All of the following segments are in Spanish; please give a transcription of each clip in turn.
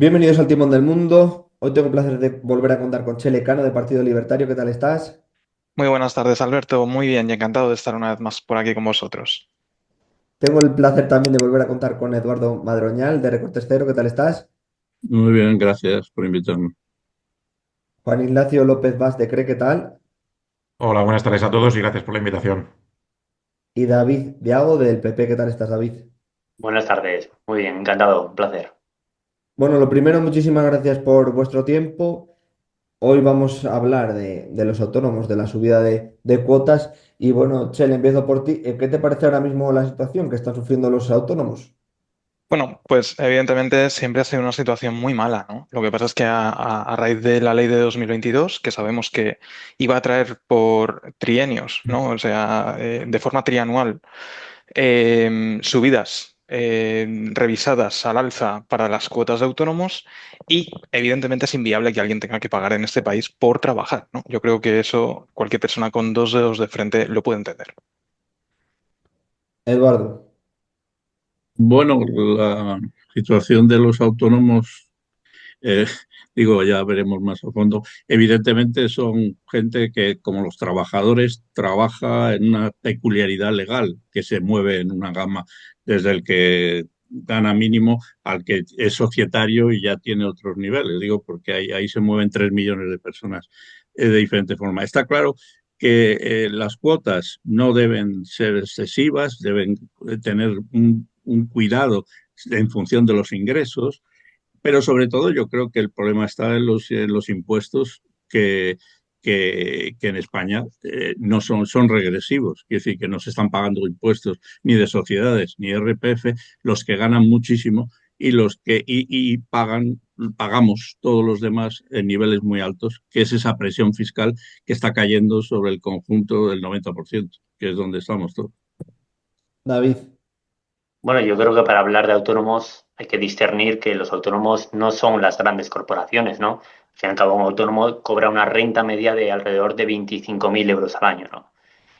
Bienvenidos al Timón del Mundo. Hoy tengo el placer de volver a contar con Chele Cano de Partido Libertario. ¿Qué tal estás? Muy buenas tardes, Alberto. Muy bien y encantado de estar una vez más por aquí con vosotros. Tengo el placer también de volver a contar con Eduardo Madroñal de Recortes Cero. ¿Qué tal estás? Muy bien, gracias por invitarme. Juan Ignacio López Vaz de CRE, ¿qué tal? Hola, buenas tardes a todos y gracias por la invitación. Y David Diago del PP. ¿Qué tal estás, David? Buenas tardes, muy bien, encantado, un placer. Bueno, lo primero, muchísimas gracias por vuestro tiempo. Hoy vamos a hablar de los autónomos, de la subida de cuotas. Y bueno, Chele, empiezo por ti. ¿Qué te parece ahora mismo la situación que están sufriendo los autónomos? Bueno, pues evidentemente siempre ha sido una situación muy mala, ¿no? Lo que pasa es que a raíz de la ley de 2022, que sabemos que iba a traer por trienios, ¿no? O sea, de forma trianual, subidas revisadas al alza para las cuotas de autónomos y evidentemente es inviable que alguien tenga que pagar en este país por trabajar, ¿no? Yo creo que eso cualquier persona con dos dedos de frente lo puede entender. Eduardo. Bueno, la situación de los autónomos, eh, digo, ya veremos más a fondo. Evidentemente son gente que, como los trabajadores, trabaja en una peculiaridad legal que se mueve en una gama desde el que gana mínimo al que es societario y ya tiene otros niveles. Digo, porque ahí se mueven 3 millones de personas de diferente forma. Está claro que las cuotas no deben ser excesivas, deben tener un cuidado en función de los ingresos, pero sobre todo yo creo que el problema está en los impuestos que en España no son regresivos. Quiere decir que no se están pagando impuestos ni de sociedades ni RPF los que ganan muchísimo y los que pagamos todos los demás en niveles muy altos, que es esa presión fiscal que está cayendo sobre el conjunto del 90%, que es donde estamos todos. David. Bueno, yo creo que para hablar de autónomos hay que discernir que los autónomos no son las grandes corporaciones, ¿no? Al fin y al cabo, un autónomo cobra una renta media de alrededor de 25.000 euros al año, ¿no?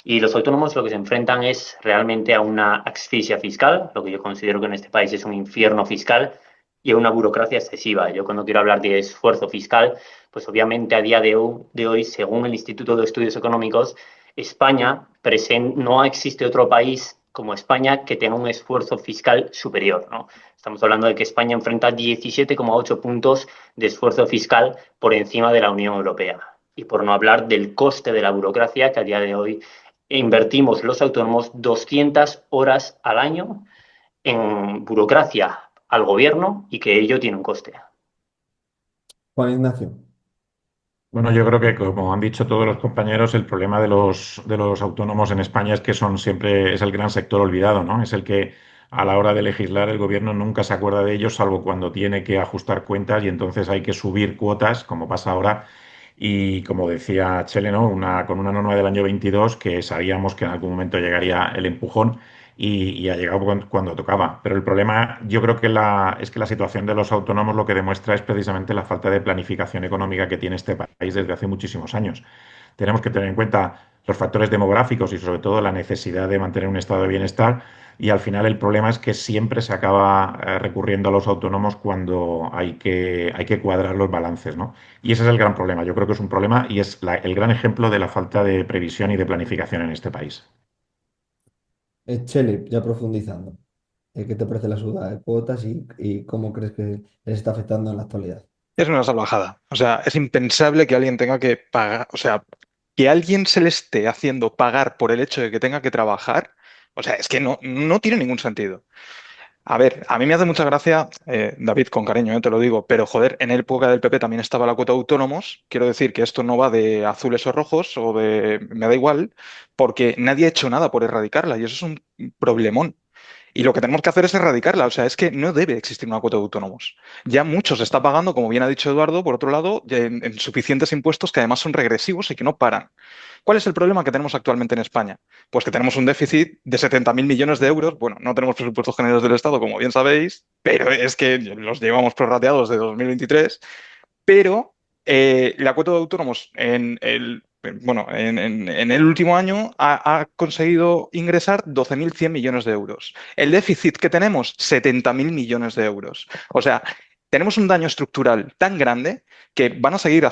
Y los autónomos lo que se enfrentan es realmente a una asfixia fiscal, lo que yo considero que en este país es un infierno fiscal, y a una burocracia excesiva. Yo cuando quiero hablar de esfuerzo fiscal, pues obviamente a día de hoy, según el Instituto de Estudios Económicos, España no existe otro país como España que tenga un esfuerzo fiscal superior, ¿no? Estamos hablando de que España enfrenta 17,8 puntos de esfuerzo fiscal por encima de la Unión Europea. Y por no hablar del coste de la burocracia, que a día de hoy invertimos los autónomos 200 horas al año en burocracia al gobierno y que ello tiene un coste. Juan Ignacio. Bueno, yo creo que, como han dicho todos los compañeros, el problema de los autónomos en España es que son siempre, es el gran sector olvidado, ¿no? Es el que a la hora de legislar el gobierno nunca se acuerda de ellos, salvo cuando tiene que ajustar cuentas y entonces hay que subir cuotas, como pasa ahora. Y como decía Chele, ¿no? Con una norma del año 22 que sabíamos que en algún momento llegaría el empujón y ha llegado cuando tocaba. Pero el problema, yo creo que es que la situación de los autónomos lo que demuestra es precisamente la falta de planificación económica que tiene este país desde hace muchísimos años. Tenemos que tener en cuenta los factores demográficos y sobre todo la necesidad de mantener un estado de bienestar. Y al final el problema es que siempre se acaba recurriendo a los autónomos cuando hay que cuadrar los balances, ¿no? Y ese es el gran problema. Yo creo que es un problema y es el gran ejemplo de la falta de previsión y de planificación en este país. Chele, ya profundizando. ¿Qué te parece la subida de cuotas y cómo crees que les está afectando en la actualidad? Es una salvajada. O sea, es impensable que alguien tenga que pagar, o sea, que alguien se le esté haciendo pagar por el hecho de que tenga que trabajar. O sea, es que no tiene ningún sentido. A ver, a mí me hace mucha gracia, David, con cariño, te lo digo, pero joder, en época del PP también estaba la cuota de autónomos. Quiero decir que esto no va de azules o rojos o de... me da igual, porque nadie ha hecho nada por erradicarla y eso es un problemón. Y lo que tenemos que hacer es erradicarla. O sea, es que no debe existir una cuota de autónomos. Ya mucho se está pagando, como bien ha dicho Eduardo, por otro lado, en suficientes impuestos que además son regresivos y que no paran. ¿Cuál es el problema que tenemos actualmente en España? Pues que tenemos un déficit de 70.000 millones de euros. Bueno, no tenemos presupuestos generales del Estado, como bien sabéis, pero es que los llevamos prorrateados de 2023. Pero la cuota de autónomos en el último año ha conseguido ingresar 12.100 millones de euros. El déficit que tenemos, 70.000 millones de euros. O sea, tenemos un daño estructural tan grande que van a seguir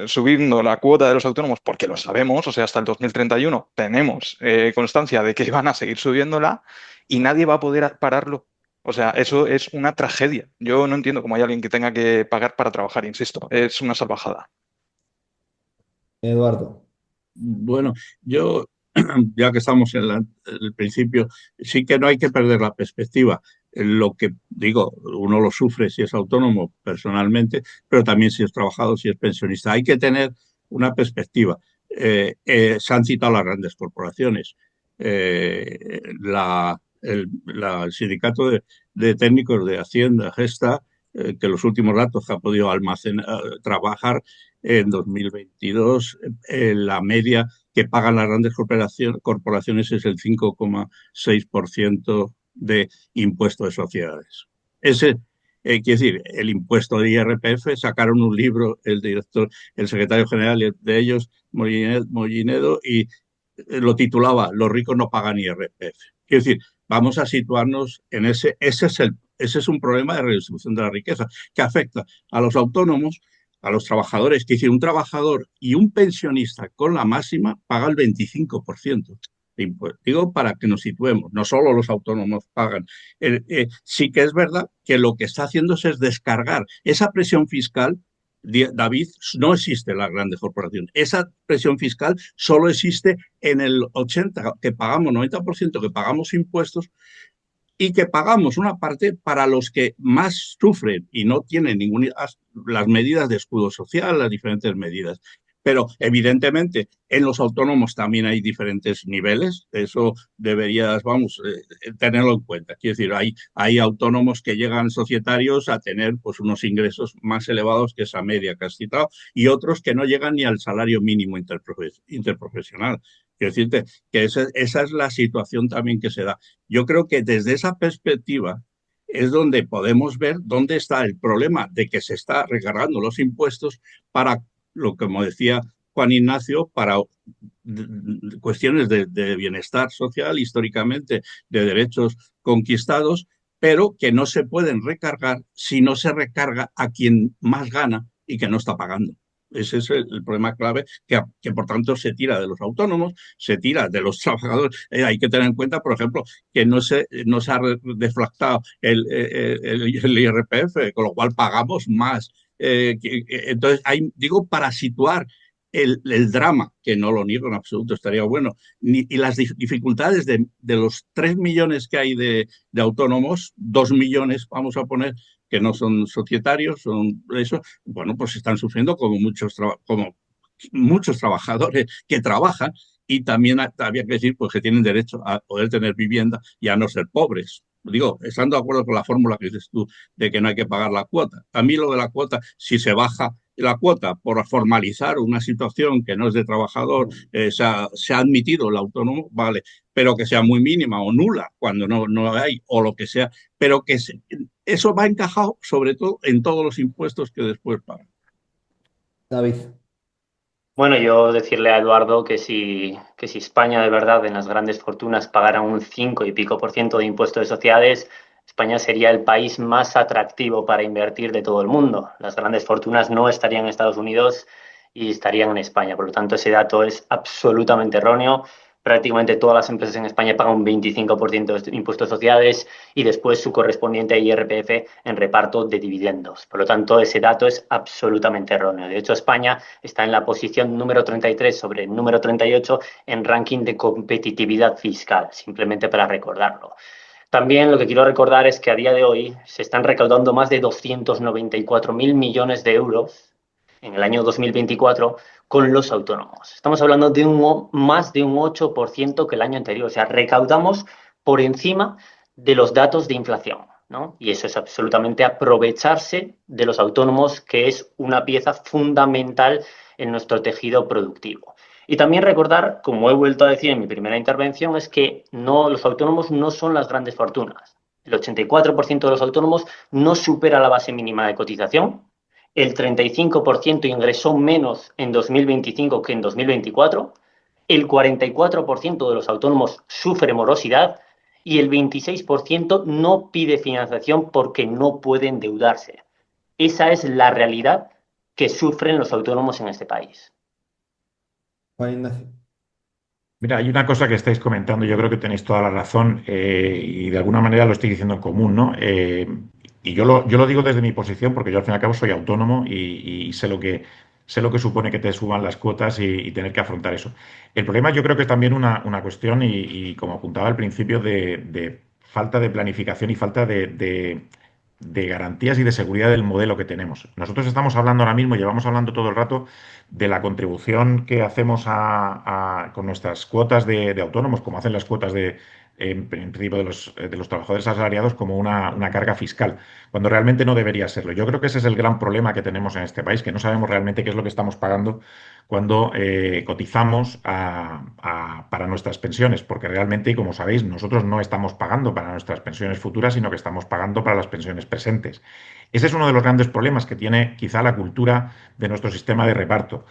subiendo la cuota de los autónomos porque lo sabemos, o sea, hasta el 2031 tenemos constancia de que van a seguir subiéndola y nadie va a poder pararlo. O sea, eso es una tragedia. Yo no entiendo cómo hay alguien que tenga que pagar para trabajar, insisto, es una salvajada. Eduardo. Bueno, yo, ya que estamos en el principio, sí que no hay que perder la perspectiva. Lo que digo, uno lo sufre si es autónomo personalmente, pero también si es trabajador, si es pensionista. Hay que tener una perspectiva. Se han citado las grandes corporaciones. El sindicato de técnicos de Hacienda, Gesta, que los últimos datos ha podido trabajar en 2022, la media que pagan las grandes corporaciones es el 5,6% de impuesto de sociedades. Quiere decir, el impuesto de IRPF, sacaron un libro el secretario general de ellos, Mollinedo, y lo titulaba Los ricos no pagan IRPF. Quiero decir, vamos a situarnos en ese es un problema de redistribución de la riqueza que afecta a los autónomos, a los trabajadores. Que decir, un trabajador y un pensionista con la máxima paga el 25% de impuestos. Digo, para que nos situemos, no solo los autónomos pagan. Sí que es verdad que lo que está haciéndose es descargar esa presión fiscal. David, no existe en las grandes corporaciones. Esa presión fiscal solo existe en el 80%, que pagamos, 90% que pagamos impuestos, y que pagamos una parte para los que más sufren y no tienen las medidas de escudo social, las diferentes medidas. Pero evidentemente en los autónomos también hay diferentes niveles, eso deberías, tenerlo en cuenta. Quiero decir, hay autónomos que llegan societarios a tener pues unos ingresos más elevados que esa media que has citado y otros que no llegan ni al salario mínimo interprofesional. Quiero decirte que esa es la situación también que se da. Yo creo que desde esa perspectiva es donde podemos ver dónde está el problema de que se está recargando los impuestos para lo que, como decía Juan Ignacio, para cuestiones de bienestar social, históricamente, de derechos conquistados, pero que no se pueden recargar si no se recarga a quien más gana y que no está pagando. Ese es el problema clave que por tanto se tira de los autónomos, se tira de los trabajadores. Hay que tener en cuenta, por ejemplo, que no se ha deflactado el IRPF, con lo cual pagamos más. Entonces, digo, para situar el drama, que no lo niego en absoluto, estaría bueno, y las dificultades de los 3 millones que hay de autónomos, 2 millones, vamos a poner, que no son societarios, son eso, bueno, pues están sufriendo como muchos trabajadores que trabajan y también había que decir pues, que tienen derecho a poder tener vivienda y a no ser pobres. Digo, estando de acuerdo con la fórmula que dices tú de que no hay que pagar la cuota. A mí lo de la cuota, si se baja la cuota por formalizar una situación que no es de trabajador, se ha admitido el autónomo, vale, pero que sea muy mínima o nula cuando no hay, o lo que sea, pero que eso va encajado sobre todo en todos los impuestos que después pagan. David. Bueno, yo decirle a Eduardo que si España de verdad en las grandes fortunas pagara un 5 y pico por ciento de impuestos de sociedades, España sería el país más atractivo para invertir de todo el mundo. Las grandes fortunas no estarían en Estados Unidos y estarían en España. Por lo tanto, ese dato es absolutamente erróneo. Prácticamente todas las empresas en España pagan un 25% de impuestos de sociedades y después su correspondiente IRPF en reparto de dividendos. Por lo tanto, ese dato es absolutamente erróneo. De hecho, España está en la posición número 33 sobre el número 38 en ranking de competitividad fiscal, simplemente para recordarlo. También lo que quiero recordar es que a día de hoy se están recaudando más de 294.000 millones de euros en el año 2024 con los autónomos. Estamos hablando de más de un 8% que el año anterior. O sea, recaudamos por encima de los datos de inflación, ¿no? Y eso es absolutamente aprovecharse de los autónomos, que es una pieza fundamental en nuestro tejido productivo. Y también recordar, como he vuelto a decir en mi primera intervención, es que los autónomos no son las grandes fortunas. El 84% de los autónomos no supera la base mínima de cotización. El 35% ingresó menos en 2025 que en 2024. El 44% de los autónomos sufre morosidad y el 26% no pide financiación porque no puede endeudarse. Esa es la realidad que sufren los autónomos en este país. Juan Ignacio. Mira, hay una cosa que estáis comentando, yo creo que tenéis toda la razón y de alguna manera lo estoy diciendo en común, ¿no? Y yo lo digo desde mi posición porque yo al fin y al cabo soy autónomo y sé lo que supone que te suban las cuotas y tener que afrontar eso. El problema yo creo que es también una cuestión y como apuntaba al principio, de falta de planificación y falta de garantías y de seguridad del modelo que tenemos. Nosotros estamos hablando ahora mismo, llevamos hablando todo el rato de la contribución que hacemos con nuestras cuotas de autónomos, como hacen las cuotas en principio de los trabajadores asalariados, como una carga fiscal, cuando realmente no debería serlo. Yo creo que ese es el gran problema que tenemos en este país, que no sabemos realmente qué es lo que estamos pagando cuando cotizamos para nuestras pensiones, porque realmente, y como sabéis, nosotros no estamos pagando para nuestras pensiones futuras, sino que estamos pagando para las pensiones presentes. Ese es uno de los grandes problemas que tiene quizá la cultura de nuestro sistema de reparto,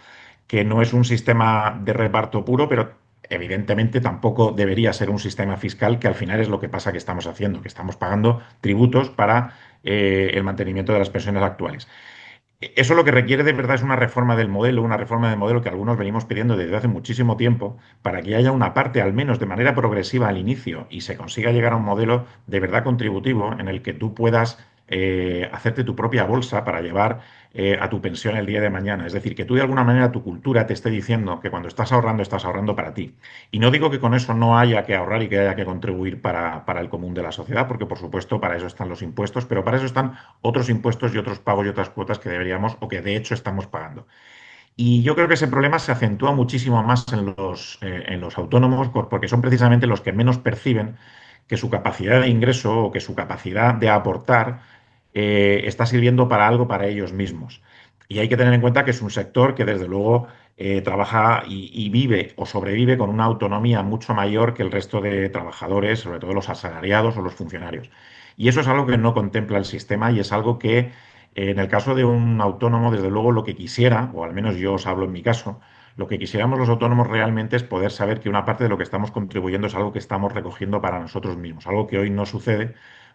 que no es un sistema de reparto puro, pero evidentemente tampoco debería ser un sistema fiscal, que al final es lo que pasa que estamos haciendo, que estamos pagando tributos para el mantenimiento de las pensiones actuales. Eso lo que requiere de verdad es una reforma del modelo que algunos venimos pidiendo desde hace muchísimo tiempo, para que haya una parte, al menos de manera progresiva al inicio, y se consiga llegar a un modelo de verdad contributivo en el que tú puedas hacerte tu propia bolsa para llevar a tu pensión el día de mañana. Es decir, que tú de alguna manera tu cultura te esté diciendo que cuando estás ahorrando para ti. Y no digo que con eso no haya que ahorrar y que haya que contribuir para el común de la sociedad, porque por supuesto para eso están los impuestos, pero para eso están otros impuestos y otros pagos y otras cuotas que deberíamos o que de hecho estamos pagando. Y yo creo que ese problema se acentúa muchísimo más en los autónomos porque son precisamente los que menos perciben que su capacidad de ingreso o que su capacidad de aportar está sirviendo para algo para ellos mismos. Y hay que tener en cuenta que es un sector que desde luego trabaja y vive o sobrevive con una autonomía mucho mayor que el resto de trabajadores, sobre todo los asalariados o los funcionarios. Y eso es algo que no contempla el sistema y es algo que en el caso de un autónomo, desde luego lo que quisiera, o al menos yo os hablo en mi caso, lo que quisiéramos los autónomos realmente es poder saber que una parte de lo que estamos contribuyendo es algo que estamos recogiendo para nosotros mismos, algo que hoy no sucede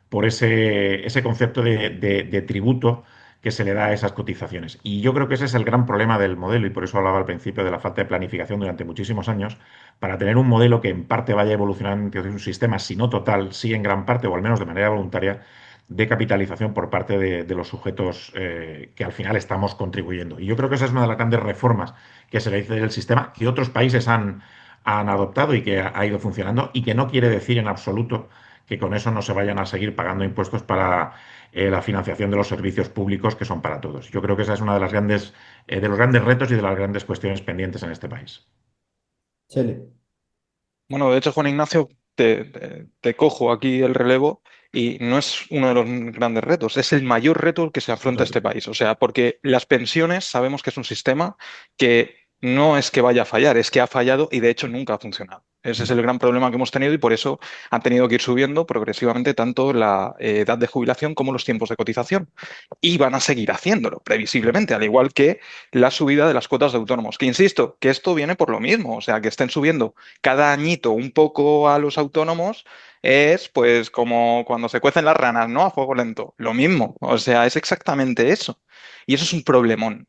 por ese concepto de tributo que se le da a esas cotizaciones. Y yo creo que ese es el gran problema del modelo, y por eso hablaba al principio de la falta de planificación durante muchísimos años, para tener un modelo que en parte vaya evolucionando hacia un sistema, si no total, sí en gran parte, o al menos de manera voluntaria, de capitalización por parte de los sujetos que al final estamos contribuyendo. Y yo creo que esa es una de las grandes reformas que se le dice del sistema, que otros países han adoptado y que ha ido funcionando, y que no quiere decir en absoluto que con eso no se vayan a seguir pagando impuestos para la financiación de los servicios públicos que son para todos. Yo creo que esa es una de las de los grandes retos y de las grandes cuestiones pendientes en este país. Chele. Bueno, de hecho, Juan Ignacio, te cojo aquí el relevo y no es uno de los grandes retos, es el mayor reto que se afronta este país. O sea, porque las pensiones sabemos que es un sistema que no es que vaya a fallar, es que ha fallado y de hecho nunca ha funcionado. Ese es el gran problema que hemos tenido y por eso han tenido que ir subiendo progresivamente tanto la edad de jubilación como los tiempos de cotización. Y van a seguir haciéndolo, previsiblemente, al igual que la subida de las cuotas de autónomos. Que insisto, que esto viene por lo mismo, o sea, que estén subiendo cada añito un poco a los autónomos es pues como cuando se cuecen las ranas, ¿no? A fuego lento. Lo mismo, o sea, es exactamente eso. Y eso es un problemón.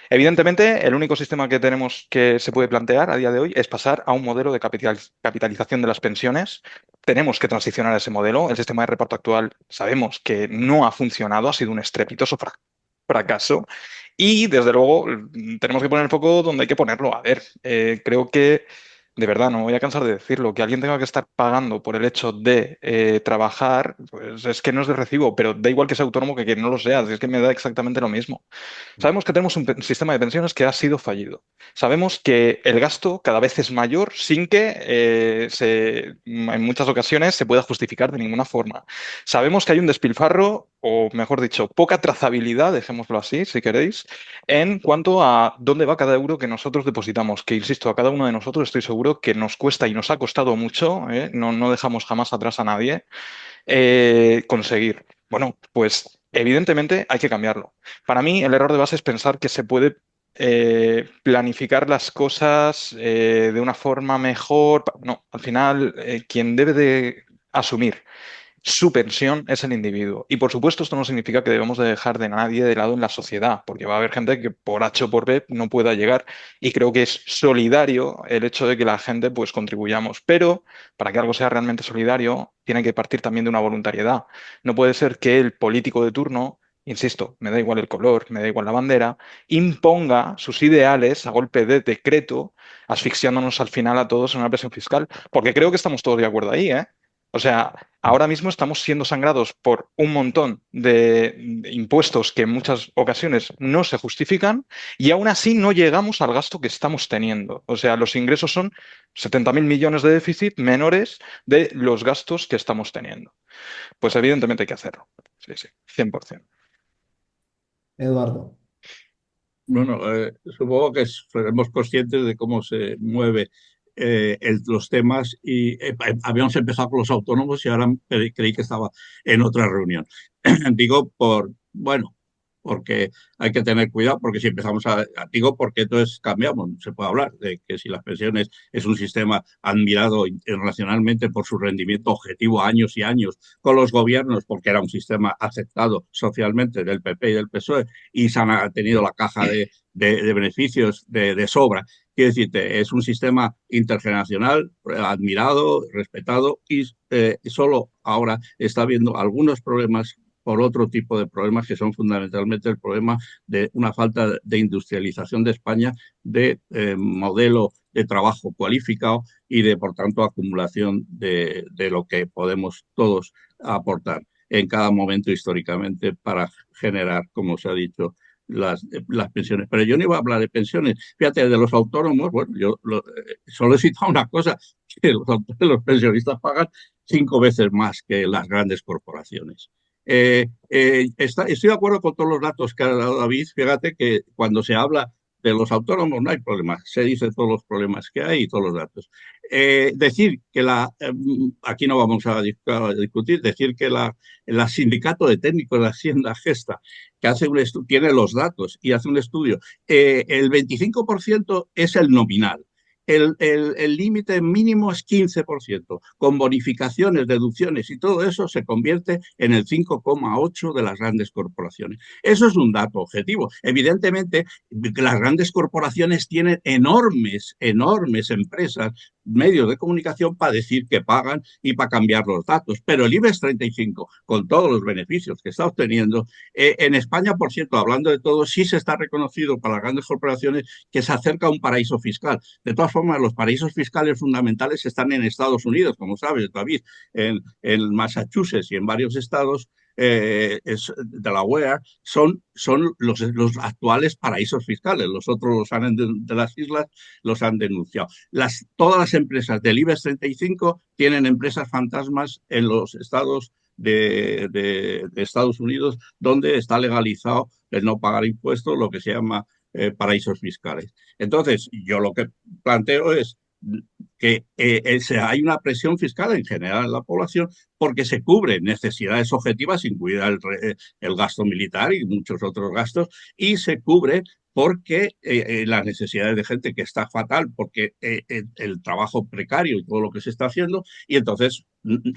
Evidentemente, el único sistema que tenemos que se puede plantear a día de hoy es pasar a un modelo de capitalización de las pensiones. Tenemos que transicionar a ese modelo. El sistema de reparto actual sabemos que no ha funcionado, ha sido un estrepitoso fracaso. Y desde luego tenemos que poner el foco donde hay que ponerlo. A ver, creo que de verdad, no me voy a cansar de decirlo, que alguien tenga que estar pagando por el hecho de trabajar, pues es que no es de recibo, pero da igual que sea autónomo que no lo sea, es que me da exactamente lo mismo. Sabemos que tenemos un sistema de pensiones que ha sido fallido. Sabemos que el gasto cada vez es mayor sin que en muchas ocasiones se pueda justificar de ninguna forma. Sabemos que hay un despilfarro, o mejor dicho, poca trazabilidad, dejémoslo así, si queréis, en cuanto a dónde va cada euro que nosotros depositamos, que insisto, a cada uno de nosotros estoy seguro que nos cuesta y nos ha costado mucho, no dejamos jamás atrás a nadie, conseguir. Bueno, pues evidentemente hay que cambiarlo. Para mí el error de base es pensar que se puede planificar las cosas de una forma mejor. No, al final quien debe de asumir su pensión es el individuo. Y por supuesto esto no significa que debemos de dejar de nadie de lado en la sociedad, porque va a haber gente que por H o por B no pueda llegar y creo que es solidario el hecho de que la gente pues contribuyamos. Pero para que algo sea realmente solidario tiene que partir también de una voluntariedad. No puede ser que el político de turno, insisto, me da igual el color, me da igual la bandera, imponga sus ideales a golpe de decreto, asfixiándonos al final a todos en una presión fiscal, porque creo que estamos todos de acuerdo ahí, ¿eh? O sea, ahora mismo estamos siendo sangrados por un montón de impuestos que en muchas ocasiones no se justifican y aún así no llegamos al gasto que estamos teniendo. O sea, los ingresos son 70.000 millones de déficit menores de los gastos que estamos teniendo. Pues evidentemente hay que hacerlo. Sí, sí, 100%. Eduardo. Bueno, supongo que seremos conscientes de cómo se mueve los temas y habíamos empezado con los autónomos y ahora creí que estaba en otra reunión. Digo bueno, porque hay que tener cuidado, porque si empezamos digo porque entonces cambiamos, se puede hablar de que si las pensiones es un sistema admirado internacionalmente por su rendimiento objetivo años y años con los gobiernos, porque era un sistema aceptado socialmente del PP y del PSOE y se han tenido la caja de beneficios de sobra. Quiero decirte, es un sistema intergeneracional, admirado, respetado y solo ahora está habiendo algunos problemas por otro tipo de problemas que son fundamentalmente el problema de una falta de industrialización de España, de modelo de trabajo cualificado y de, por tanto, acumulación de lo que podemos todos aportar en cada momento históricamente para generar, como se ha dicho, las pensiones. Pero yo no iba a hablar de pensiones. Fíjate, de los autónomos, bueno, solo he citado una cosa, que los pensionistas pagan 5 veces más que las grandes corporaciones. Estoy de acuerdo con todos los datos que ha dado David. Fíjate que cuando se habla de los autónomos no hay problemas, se dice todos los problemas que hay y todos los datos. Decir que aquí no vamos a discutir, decir que el sindicato de técnicos de Hacienda Gesta, que hace tiene los datos y hace un estudio, el 25% es el nominal. El límite mínimo es 15%, con bonificaciones, deducciones y todo eso se convierte en el 5,8% de las grandes corporaciones. Eso es un dato objetivo. Evidentemente, las grandes corporaciones tienen enormes empresas, medios de comunicación para decir que pagan y para cambiar los datos. Pero el IBEX 35, con todos los beneficios que está obteniendo, en España, por cierto, hablando de todo, sí se está reconocido para las grandes corporaciones que se acerca a un paraíso fiscal. De todas formas, los paraísos fiscales fundamentales están en Estados Unidos, como sabes, David, en Massachusetts y en varios estados Delaware son los actuales paraísos fiscales. Los otros de las islas los han denunciado. Todas las empresas del IBEX 35 tienen empresas fantasmas en los estados de Estados Unidos donde está legalizado el no pagar impuestos, lo que se llama paraísos fiscales. Entonces, yo lo que planteo es que hay una presión fiscal en general en la población porque se cubren necesidades objetivas, incluida el gasto militar y muchos otros gastos, y se cubre porque las necesidades de gente que está fatal, porque el trabajo precario y todo lo que se está haciendo, y entonces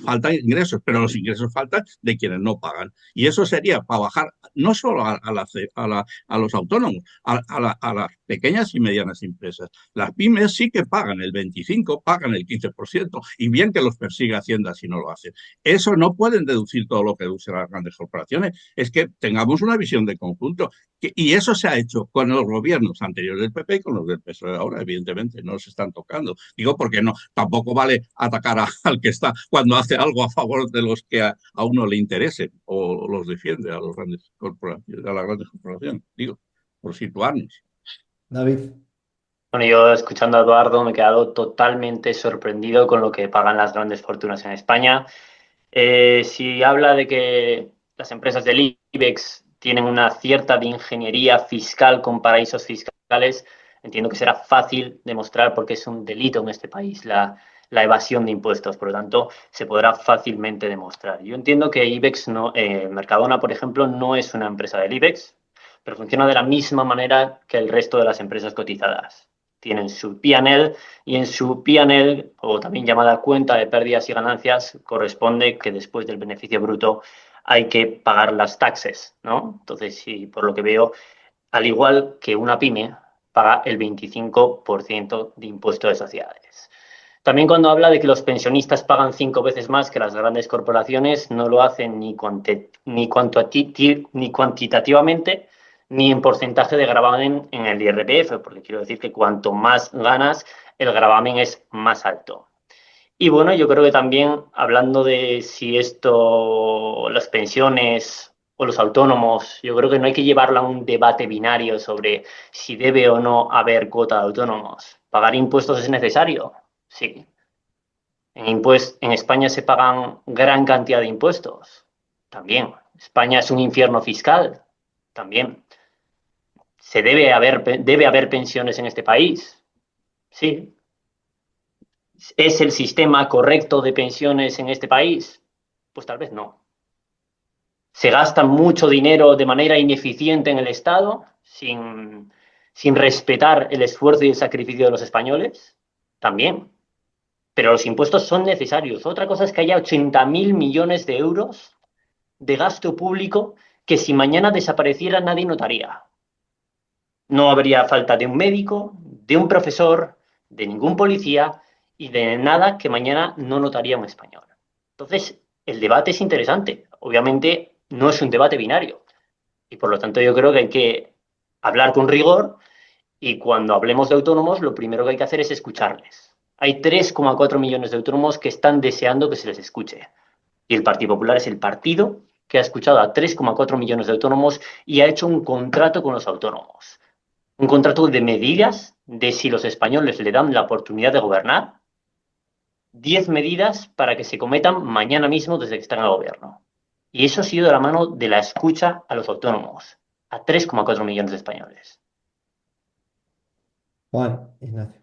faltan ingresos, pero los ingresos faltan de quienes no pagan. Y eso sería para bajar no solo a los autónomos, a las pequeñas y medianas empresas. Las pymes sí que pagan el 25%, pagan el 15%, y bien que los persigue Hacienda si no lo hacen. Eso no pueden deducir todo lo que deducen las grandes corporaciones. Es que tengamos una visión de conjunto. Y eso se ha hecho con los gobiernos anteriores del PP y con los del PSOE ahora, evidentemente, no se están tocando. Digo porque no, tampoco vale atacar al que está cuando hace algo a favor de los que a uno le interese o los defiende a las grandes corporaciones, digo, por situarnos. David. Bueno, yo escuchando a Eduardo me he quedado totalmente sorprendido con lo que pagan las grandes fortunas en España. Si habla de que las empresas del IBEX tienen una cierta de ingeniería fiscal con paraísos fiscales, entiendo que será fácil demostrar porque es un delito en este país la evasión de impuestos, por lo tanto, se podrá fácilmente demostrar. Yo entiendo que IBEX Mercadona, por ejemplo, no es una empresa del IBEX, pero funciona de la misma manera que el resto de las empresas cotizadas. tienen su P&L y en su P&L, o también llamada cuenta de pérdidas y ganancias, corresponde que después del beneficio bruto hay que pagar las taxes, ¿no? Entonces, sí, por lo que veo, al igual que una pyme, paga el 25% de impuesto de sociedades. También cuando habla de que los pensionistas pagan 5 veces más que las grandes corporaciones, no lo hacen ni cuantitativamente ni en porcentaje de gravamen en el IRPF, porque quiero decir que cuanto más ganas, el gravamen es más alto. Y bueno, yo creo que también hablando de si esto, las pensiones o los autónomos, yo creo que no hay que llevarlo a un debate binario sobre si debe o no haber cuota de autónomos. ¿Pagar impuestos es necesario? Sí. En España se pagan gran cantidad de impuestos. También. España es un infierno fiscal. También. Debe haber pensiones en este país. Sí. ¿Es el sistema correcto de pensiones en este país? Pues tal vez no. ¿Se gasta mucho dinero de manera ineficiente en el Estado sin respetar el esfuerzo y el sacrificio de los españoles? También. Pero los impuestos son necesarios. Otra cosa es que haya 80.000 millones de euros de gasto público que si mañana desapareciera nadie notaría. No habría falta de un médico, de un profesor, de ningún policía y de nada que mañana no notaría un español. Entonces, el debate es interesante. Obviamente no es un debate binario. Y por lo tanto yo creo que hay que hablar con rigor y cuando hablemos de autónomos lo primero que hay que hacer es escucharles. Hay 3,4 millones de autónomos que están deseando que se les escuche. Y el Partido Popular es el partido que ha escuchado a 3,4 millones de autónomos y ha hecho un contrato con los autónomos. Un contrato de medidas de si los españoles le dan la oportunidad de gobernar, 10 medidas para que se cometan mañana mismo desde que están al gobierno. Y eso ha sido de la mano de la escucha a los autónomos, a 3,4 millones de españoles. Juan, Ignacio.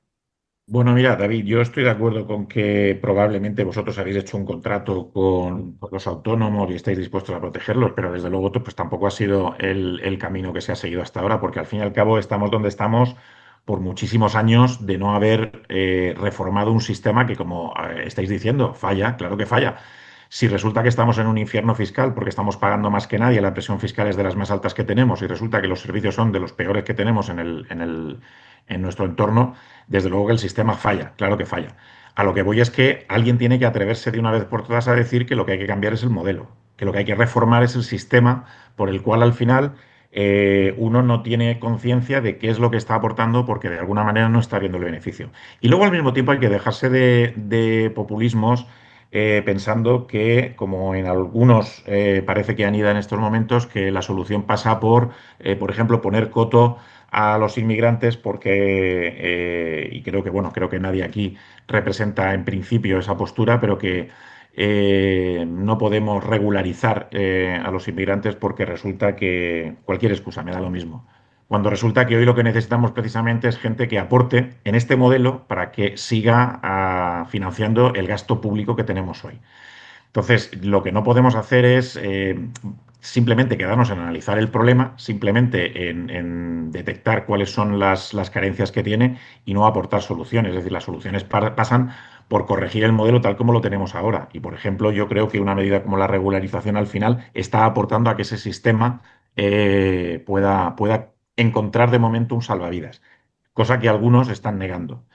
Bueno, mira, David, yo estoy de acuerdo con que probablemente vosotros habéis hecho un contrato con los autónomos y estáis dispuestos a protegerlos, pero desde luego pues tampoco ha sido el camino que se ha seguido hasta ahora, porque al fin y al cabo estamos donde estamos por muchísimos años de no haber reformado un sistema que, como estáis diciendo, falla, claro que falla. Si resulta que estamos en un infierno fiscal porque estamos pagando más que nadie, la presión fiscal es de las más altas que tenemos y resulta que los servicios son de los peores que tenemos en nuestro entorno, desde luego que el sistema falla, claro que falla. A lo que voy es que alguien tiene que atreverse de una vez por todas a decir que lo que hay que cambiar es el modelo, que lo que hay que reformar es el sistema por el cual al final uno no tiene conciencia de qué es lo que está aportando porque de alguna manera no está viendo el beneficio. Y luego al mismo tiempo hay que dejarse de populismos pensando que, como en algunos parece que han ido en estos momentos, que la solución pasa por ejemplo, poner coto a los inmigrantes porque, y creo que, bueno, creo que nadie aquí representa en principio esa postura, pero que no podemos regularizar a los inmigrantes porque resulta que cualquier excusa me da lo mismo. Cuando resulta que hoy lo que necesitamos precisamente es gente que aporte en este modelo para que siga financiando el gasto público que tenemos hoy. Entonces, lo que no podemos hacer es simplemente quedarnos en analizar el problema, simplemente en detectar cuáles son las carencias que tiene y no aportar soluciones. Es decir, las soluciones pasan por corregir el modelo tal como lo tenemos ahora. Y, por ejemplo, yo creo que una medida como la regularización al final está aportando a que ese sistema pueda encontrar de momento un salvavidas, cosa que algunos están negando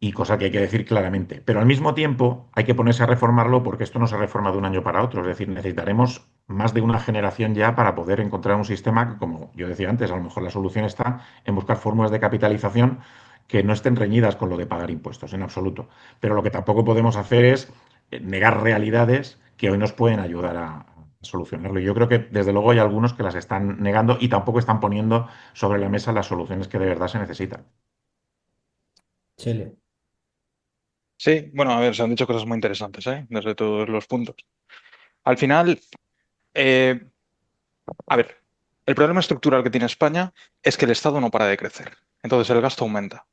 y cosa que hay que decir claramente. Pero al mismo tiempo hay que ponerse a reformarlo porque esto no se reforma de un año para otro. Es decir, necesitaremos más de una generación ya para poder encontrar un sistema que, como yo decía antes, a lo mejor la solución está en buscar fórmulas de capitalización que no estén reñidas con lo de pagar impuestos, en absoluto. Pero lo que tampoco podemos hacer es negar realidades que hoy nos pueden ayudar a solucionarlo. Y yo creo que desde luego hay algunos que las están negando y tampoco están poniendo sobre la mesa las soluciones que de verdad se necesitan. Chile. Sí, bueno, a ver, se han dicho cosas muy interesantes, ¿eh? Desde todos los puntos. Al final, eh, a ver, el problema estructural que tiene España es que el Estado no para de crecer. Entonces el gasto aumenta.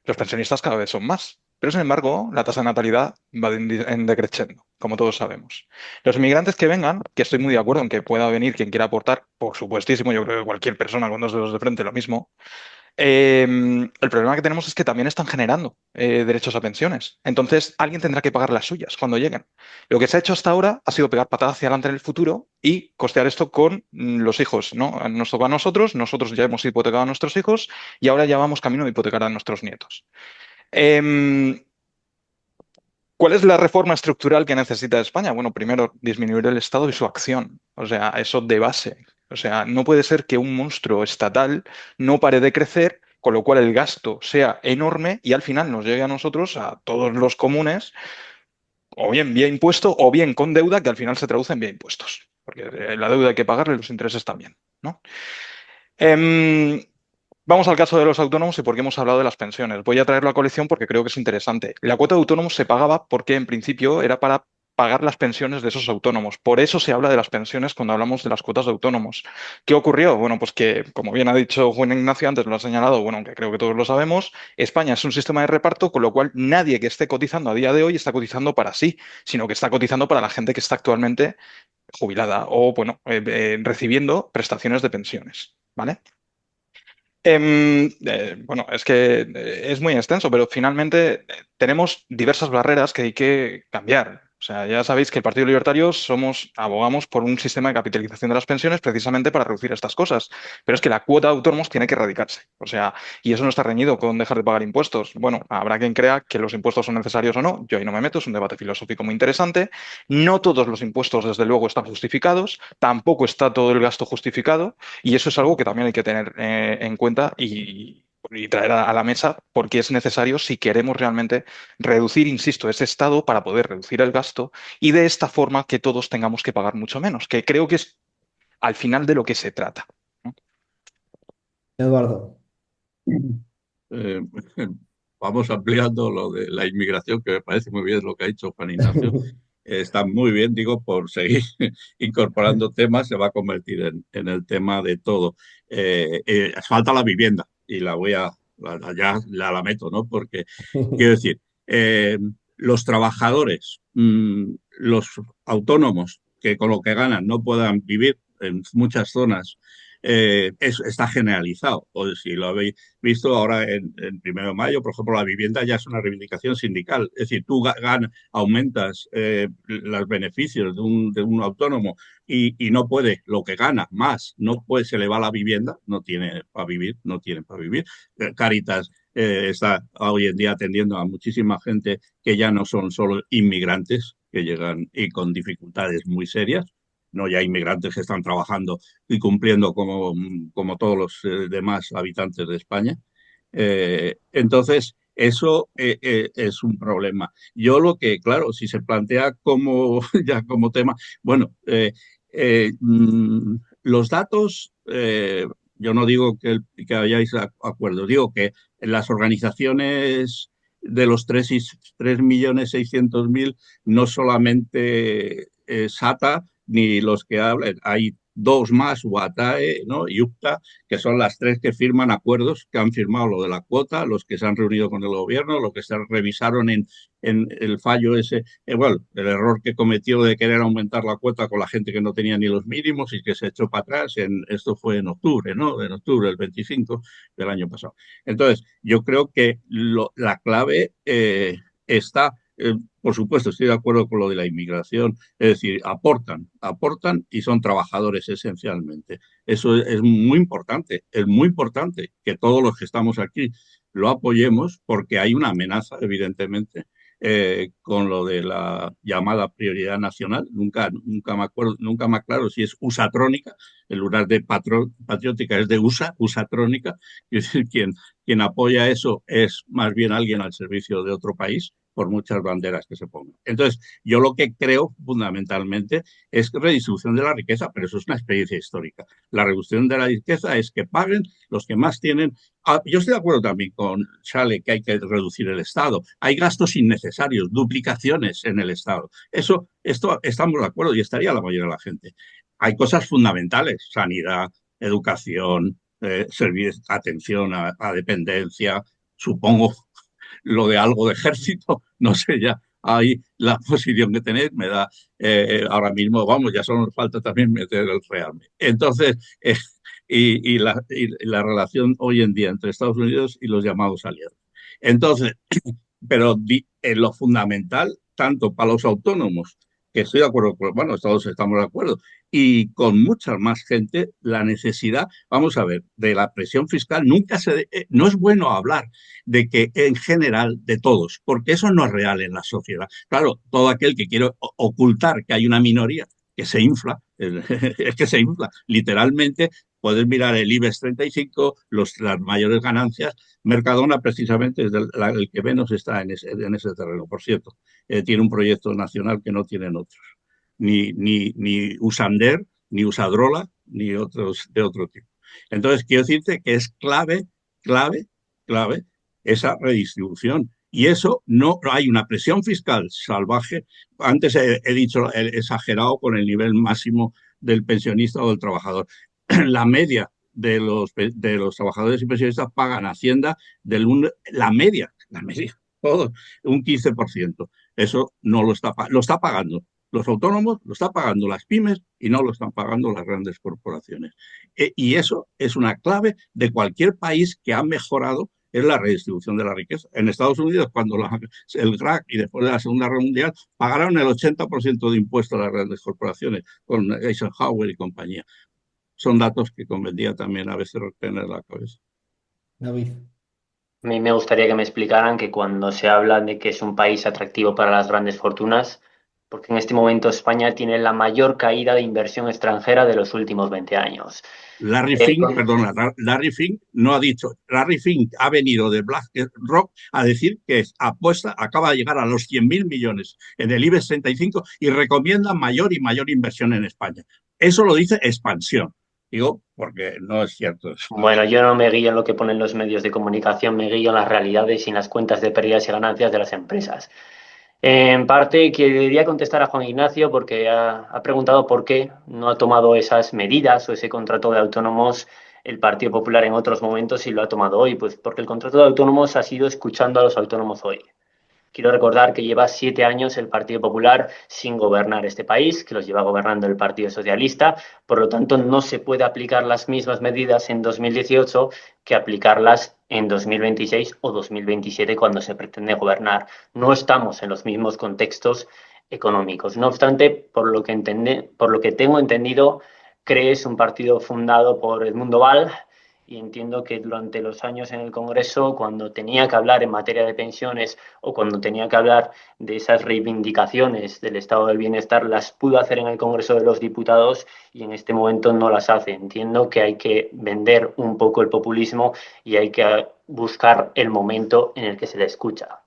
Los pensionistas cada vez son más. Pero sin embargo, la tasa de natalidad va en decreciendo, como todos sabemos. Los inmigrantes que vengan, que estoy muy de acuerdo en que pueda venir quien quiera aportar, por supuestísimo, yo creo que cualquier persona con dos dedos de frente lo mismo, El problema que tenemos es que también están generando derechos a pensiones. Entonces, alguien tendrá que pagar las suyas cuando lleguen. Lo que se ha hecho hasta ahora ha sido pegar patadas hacia adelante en el futuro y costear esto con los hijos, ¿no? Nos toca a nosotros ya hemos hipotecado a nuestros hijos y ahora ya vamos camino de hipotecar a nuestros nietos. Em, ¿Cuál es la reforma estructural que necesita España? Bueno, primero, disminuir el Estado y su acción. O sea, eso de base. O sea, no puede ser que un monstruo estatal no pare de crecer, con lo cual el gasto sea enorme y al final nos llegue a nosotros, a todos los comunes, o bien vía impuesto o bien con deuda, que al final se traduce en vía impuestos. Porque la deuda hay que pagarle, los intereses también, ¿no? Em, Vamos al caso de los autónomos y por qué hemos hablado de las pensiones. Voy a traerlo a colección porque creo que es interesante. La cuota de autónomos se pagaba porque en principio era para pagar las pensiones de esos autónomos. Por eso se habla de las pensiones cuando hablamos de las cuotas de autónomos. ¿Qué ocurrió? Bueno, pues que, como bien ha dicho Juan Ignacio, antes lo ha señalado, bueno, aunque creo que todos lo sabemos, España es un sistema de reparto, con lo cual nadie que esté cotizando a día de hoy está cotizando para sí, sino que está cotizando para la gente que está actualmente jubilada o, bueno, recibiendo prestaciones de pensiones. ¿Vale? Bueno, es que es muy extenso, pero finalmente tenemos diversas barreras que hay que cambiar. O sea, ya sabéis que el Partido Libertario abogamos por un sistema de capitalización de las pensiones precisamente para reducir estas cosas. Pero es que la cuota de autónomos tiene que erradicarse. O sea, y eso no está reñido con dejar de pagar impuestos. Bueno, habrá quien crea que los impuestos son necesarios o no. Yo ahí no me meto, es un debate filosófico muy interesante. No todos los impuestos, desde luego, están justificados. Tampoco está todo el gasto justificado. Y eso es algo que también hay que tener en cuenta y traer a la mesa porque es necesario si queremos realmente reducir, insisto, ese estado para poder reducir el gasto y de esta forma que todos tengamos que pagar mucho menos, que creo que es al final de lo que se trata, ¿no? Eduardo. Eh, Vamos ampliando lo de la inmigración, que me parece muy bien lo que ha dicho Juan Ignacio. Está muy bien, digo, por seguir incorporando temas, se va a convertir en el tema de todo. Falta la vivienda y ya la meto, ¿no? Porque, quiero decir, los trabajadores, los autónomos que con lo que ganan no puedan vivir en muchas zonas, está generalizado. O si lo habéis visto ahora en 1 de mayo, por ejemplo, la vivienda ya es una reivindicación sindical. Es decir, tú aumentas los beneficios de un autónomo y no puede lo que gana más, no puede, se le va la vivienda, no tiene para vivir, no tiene para vivir. Cáritas está hoy en día atendiendo a muchísima gente que ya no son solo inmigrantes, que llegan y con dificultades muy serias, no ya inmigrantes que están trabajando y cumpliendo como todos los demás habitantes de España. Entonces, eso es un problema. Yo lo que, claro, si se plantea como, ya como tema, bueno, los datos, yo no digo que hayáis acuerdo, digo que las organizaciones de los 3.600.000 no solamente SATA ni los que hablan, hay dos más, UATAE, ¿no? Y UPTA, que son las tres que firman acuerdos, que han firmado lo de la cuota, los que se han reunido con el gobierno, los que se revisaron en el fallo ese, bueno, el error que cometió de querer aumentar la cuota con la gente que no tenía ni los mínimos y que se echó para atrás, esto fue en octubre, ¿no? En octubre, el 25 del año pasado. Entonces, yo creo que la clave está... por supuesto, estoy de acuerdo con lo de la inmigración, es decir, aportan y son trabajadores esencialmente. Eso es muy importante que todos los que estamos aquí lo apoyemos porque hay una amenaza, evidentemente, con lo de la llamada prioridad nacional. Nunca me acuerdo, nunca me aclaro si es usatrónica, el lugar de patriótica es de usatrónica, es decir, quien apoya eso es más bien alguien al servicio de otro país por muchas banderas que se pongan. Entonces, yo lo que creo fundamentalmente es redistribución de la riqueza, pero eso es una experiencia histórica. La redistribución de la riqueza es que paguen los que más tienen. Yo estoy de acuerdo también con Chale que hay que reducir el Estado. Hay gastos innecesarios, duplicaciones en el Estado. Esto estamos de acuerdo y estaría la mayoría de la gente. Hay cosas fundamentales, sanidad, educación, atención a dependencia, supongo lo de algo de ejército, no sé ya ahí la posición que tenéis, me da ahora mismo, vamos, ya solo nos falta también meter el rearme. Entonces, y la relación hoy en día entre Estados Unidos y los llamados aliados. Entonces, pero en lo fundamental, tanto para los autónomos, que estoy de acuerdo, bueno, todos estamos de acuerdo, y con mucha más gente, la necesidad, vamos a ver, de la presión fiscal, no es bueno hablar de que en general de todos, porque eso no es real en la sociedad. Claro, todo aquel que quiere ocultar que hay una minoría que se infla, es que se infla, literalmente. Puedes mirar el IBEX 35, las mayores ganancias. Mercadona precisamente es el que menos está en ese terreno, por cierto. Tiene un proyecto nacional que no tienen otros. Ni Usander, ni Usadrola, ni otros de otro tipo. Entonces, quiero decirte que es clave esa redistribución. Y eso no hay una presión fiscal salvaje. Antes he dicho, he exagerado con el nivel máximo del pensionista o del trabajador. La media de los trabajadores y pensionistas pagan Hacienda la media, todo, un 15%. Eso no lo está pagando los autónomos, lo está pagando las pymes y no lo están pagando las grandes corporaciones. Y eso es una clave de cualquier país que ha mejorado es la redistribución de la riqueza. En Estados Unidos, cuando el crack y después de la Segunda Guerra Mundial pagaron el 80% de impuestos a las grandes corporaciones con Eisenhower y compañía. Son datos que convendría también a veces tener en la cabeza. David. A mí me gustaría que me explicaran que cuando se habla de que es un país atractivo para las grandes fortunas, porque en este momento España tiene la mayor caída de inversión extranjera de los últimos 20 años. Larry Fink no ha dicho, Larry Fink ha venido de BlackRock a decir que acaba de llegar a los 100.000 millones en el IBEX 35 y recomienda mayor y mayor inversión en España. Eso lo dice Expansión. Digo, porque no es cierto eso. Bueno, yo no me guío en lo que ponen los medios de comunicación, me guío en las realidades y en las cuentas de pérdidas y ganancias de las empresas. En parte, quería contestar a Juan Ignacio porque ha preguntado por qué no ha tomado esas medidas o ese contrato de autónomos el Partido Popular en otros momentos y lo ha tomado hoy. Pues porque el contrato de autónomos ha sido escuchando a los autónomos hoy. Quiero recordar que lleva 7 años el Partido Popular sin gobernar este país, que los lleva gobernando el Partido Socialista. Por lo tanto, no se puede aplicar las mismas medidas en 2018 que aplicarlas en 2026 o 2027 cuando se pretende gobernar. No estamos en los mismos contextos económicos. No obstante, por lo que tengo entendido, CREE es un partido fundado por Edmundo Val, y entiendo que durante los años en el Congreso, cuando tenía que hablar en materia de pensiones o cuando tenía que hablar de esas reivindicaciones del estado del bienestar, las pudo hacer en el Congreso de los Diputados y en este momento no las hace. Entiendo que hay que vender un poco el populismo y hay que buscar el momento en el que se le escucha.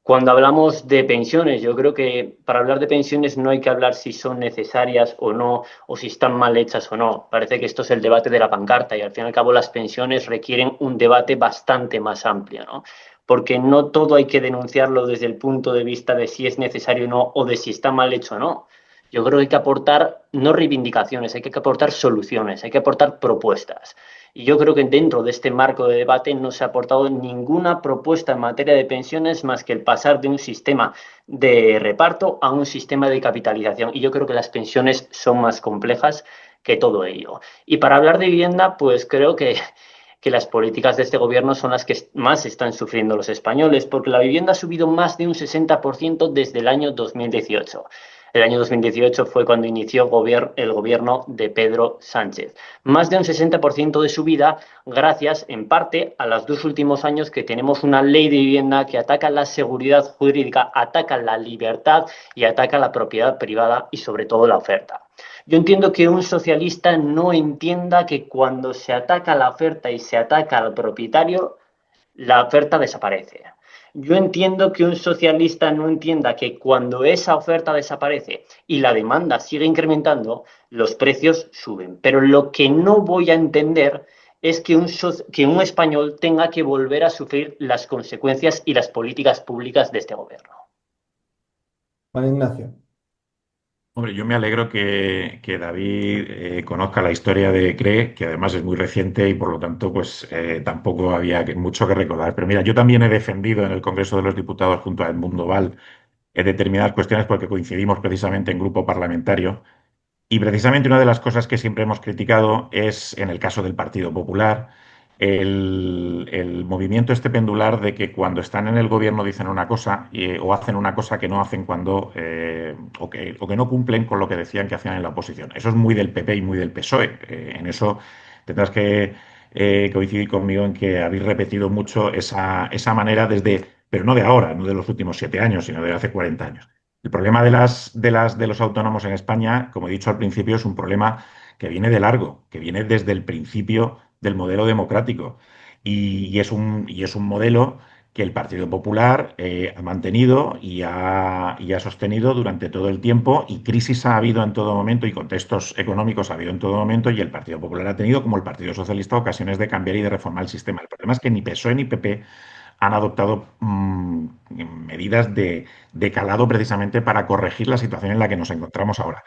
Cuando hablamos de pensiones, yo creo que para hablar de pensiones no hay que hablar si son necesarias o no, o si están mal hechas o no. Parece que esto es el debate de la pancarta y al fin y al cabo las pensiones requieren un debate bastante más amplio, ¿no? Porque no todo hay que denunciarlo desde el punto de vista de si es necesario o no, o de si está mal hecho o no. Yo creo que hay que aportar no reivindicaciones, hay que aportar soluciones, hay que aportar propuestas. Y yo creo que dentro de este marco de debate no se ha aportado ninguna propuesta en materia de pensiones más que el pasar de un sistema de reparto a un sistema de capitalización. Y yo creo que las pensiones son más complejas que todo ello. Y para hablar de vivienda, pues creo que las políticas de este gobierno son las que más están sufriendo los españoles, porque la vivienda ha subido más de un 60% desde el año 2018. El año 2018 fue cuando inició el gobierno de Pedro Sánchez. Más de un 60% de subida gracias, en parte, a los 2 últimos años que tenemos una ley de vivienda que ataca la seguridad jurídica, ataca la libertad y ataca la propiedad privada y sobre todo la oferta. Yo entiendo que un socialista no entienda que cuando se ataca la oferta y se ataca al propietario, la oferta desaparece. Yo entiendo que un socialista no entienda que cuando esa oferta desaparece y la demanda sigue incrementando, los precios suben. Pero lo que no voy a entender es que un español tenga que volver a sufrir las consecuencias y las políticas públicas de este gobierno. Juan Ignacio. Hombre, yo me alegro que David conozca la historia de CRE, que además es muy reciente y por lo tanto pues tampoco había mucho que recordar. Pero mira, yo también he defendido en el Congreso de los Diputados junto a Edmundo Val determinadas cuestiones porque coincidimos precisamente en grupo parlamentario. Y precisamente una de las cosas que siempre hemos criticado es, en el caso del Partido Popular, el movimiento este pendular de que cuando están en el gobierno dicen una cosa o hacen una cosa que no hacen cuando o que no cumplen con lo que decían que hacían en la oposición. Eso es muy del PP y muy del PSOE. En eso tendrás que coincidir conmigo en que habéis repetido mucho esa manera desde, pero no de ahora, no de los últimos 7 años, sino de hace 40 años. El problema de los autónomos en España, como he dicho al principio, es un problema que viene de largo, que viene desde el principio del modelo democrático. Y es un modelo que el Partido Popular ha mantenido y ha sostenido durante todo el tiempo, y crisis ha habido en todo momento y contextos económicos ha habido en todo momento, y el Partido Popular ha tenido, como el Partido Socialista, ocasiones de cambiar y de reformar el sistema. El problema es que ni PSOE ni PP han adoptado medidas de calado precisamente para corregir la situación en la que nos encontramos ahora.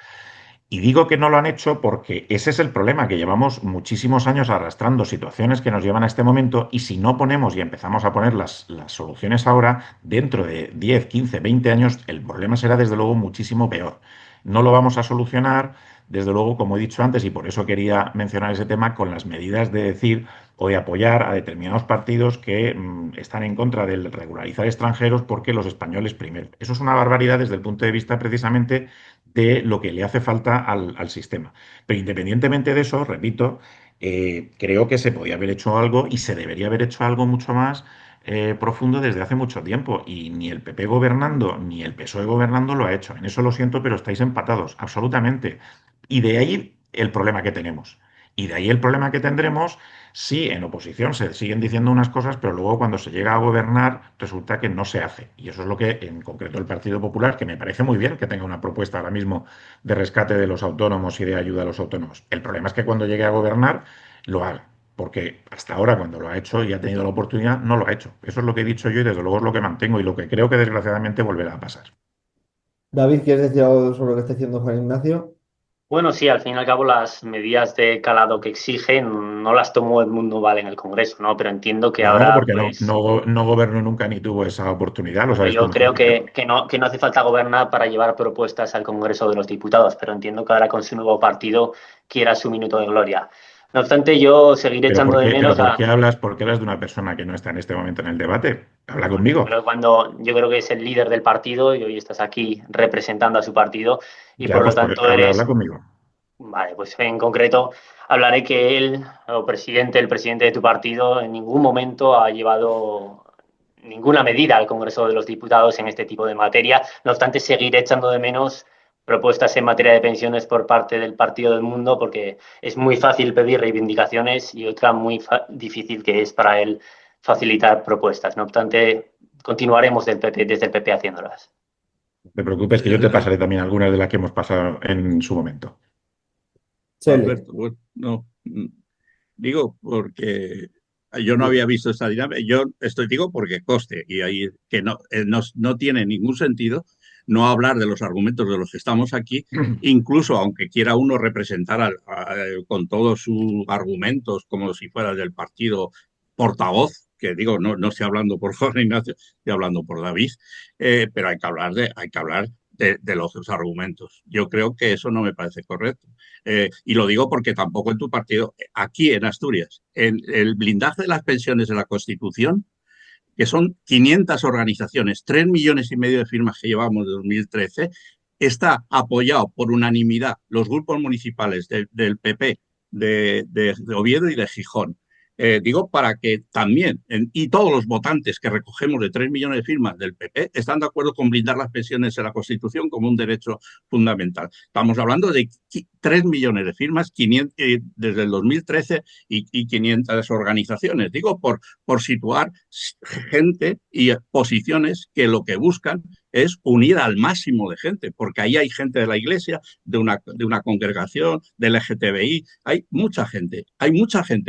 Y digo que no lo han hecho porque ese es el problema, que llevamos muchísimos años arrastrando situaciones que nos llevan a este momento, y si no ponemos y empezamos a poner las soluciones ahora, dentro de 10, 15, 20 años, el problema será desde luego muchísimo peor. No lo vamos a solucionar, desde luego, como he dicho antes, y por eso quería mencionar ese tema, con las medidas de decir o de apoyar a determinados partidos que están en contra del regularizar extranjeros porque los españoles primero. Eso es una barbaridad desde el punto de vista precisamente de lo que le hace falta al sistema. Pero independientemente de eso, repito, creo que se podía haber hecho algo y se debería haber hecho algo mucho más profundo desde hace mucho tiempo. Y ni el PP gobernando ni el PSOE gobernando lo ha hecho. En eso lo siento, pero estáis empatados, absolutamente. Y de ahí el problema que tenemos. Y de ahí el problema que tendremos si en oposición se siguen diciendo unas cosas, pero luego cuando se llega a gobernar resulta que no se hace. Y eso es lo que en concreto el Partido Popular, que me parece muy bien que tenga una propuesta ahora mismo de rescate de los autónomos y de ayuda a los autónomos. El problema es que cuando llegue a gobernar lo haga. Porque hasta ahora, cuando lo ha hecho y ha tenido la oportunidad, no lo ha hecho. Eso es lo que he dicho yo y desde luego es lo que mantengo y lo que creo que desgraciadamente volverá a pasar. David, ¿quieres decir algo sobre lo que está haciendo Juan Ignacio? Bueno, sí, al fin y al cabo las medidas de calado que exigen no las tomó Edmundo Val en el Congreso, ¿no? Pero entiendo que No, ahora, porque no gobernó nunca ni tuvo esa oportunidad, lo hombre, sabes tú yo mejor creo que yo. que no hace falta gobernar para llevar propuestas al Congreso de los Diputados, pero entiendo que ahora con su nuevo partido quiera su minuto de gloria. No obstante, yo seguiré Pero echando ¿por de qué, pero menos ¿por a... qué hablas de una persona que no está en este momento en el debate? Habla Bueno, conmigo. pero cuando yo creo que es el líder del partido y hoy estás aquí representando a su partido y Ya, por lo pues tanto habla eres... conmigo. Vale, pues en concreto hablaré que él, el presidente de tu partido, en ningún momento ha llevado ninguna medida al Congreso de los Diputados en este tipo de materia. No obstante, seguiré echando de menos propuestas en materia de pensiones por parte del Partido del Mundo, porque es muy fácil pedir reivindicaciones y otra muy difícil que es para él facilitar propuestas. No obstante, continuaremos desde el PP haciéndolas. No te preocupes que yo te pasaré también algunas de las que hemos pasado en su momento. Chele. Alberto, bueno, no, digo porque yo no había visto esta dinámica. Yo estoy digo porque coste y ahí que no tiene ningún sentido no hablar de los argumentos de los que estamos aquí, incluso aunque quiera uno representar con todos sus argumentos como si fuera del partido portavoz, que digo, no estoy hablando por Jorge Ignacio, estoy hablando por David, pero hay que hablar de los argumentos. Yo creo que eso no me parece correcto. Y lo digo porque tampoco en tu partido, aquí en Asturias, en el blindaje de las pensiones de la Constitución, que son 500 organizaciones, 3,5 millones de firmas que llevamos de 2013, está apoyado por unanimidad los grupos municipales del PP de Oviedo y de Gijón. Digo, para que también, y todos los votantes que recogemos de 3 millones de firmas del PP están de acuerdo con blindar las pensiones en la Constitución como un derecho fundamental. Estamos hablando de 3 millones de firmas 500, desde el 2013 y 500 organizaciones. Digo, por situar gente y posiciones que lo que buscan es unir al máximo de gente, porque ahí hay gente de la iglesia, de una congregación, del LGTBI, hay mucha gente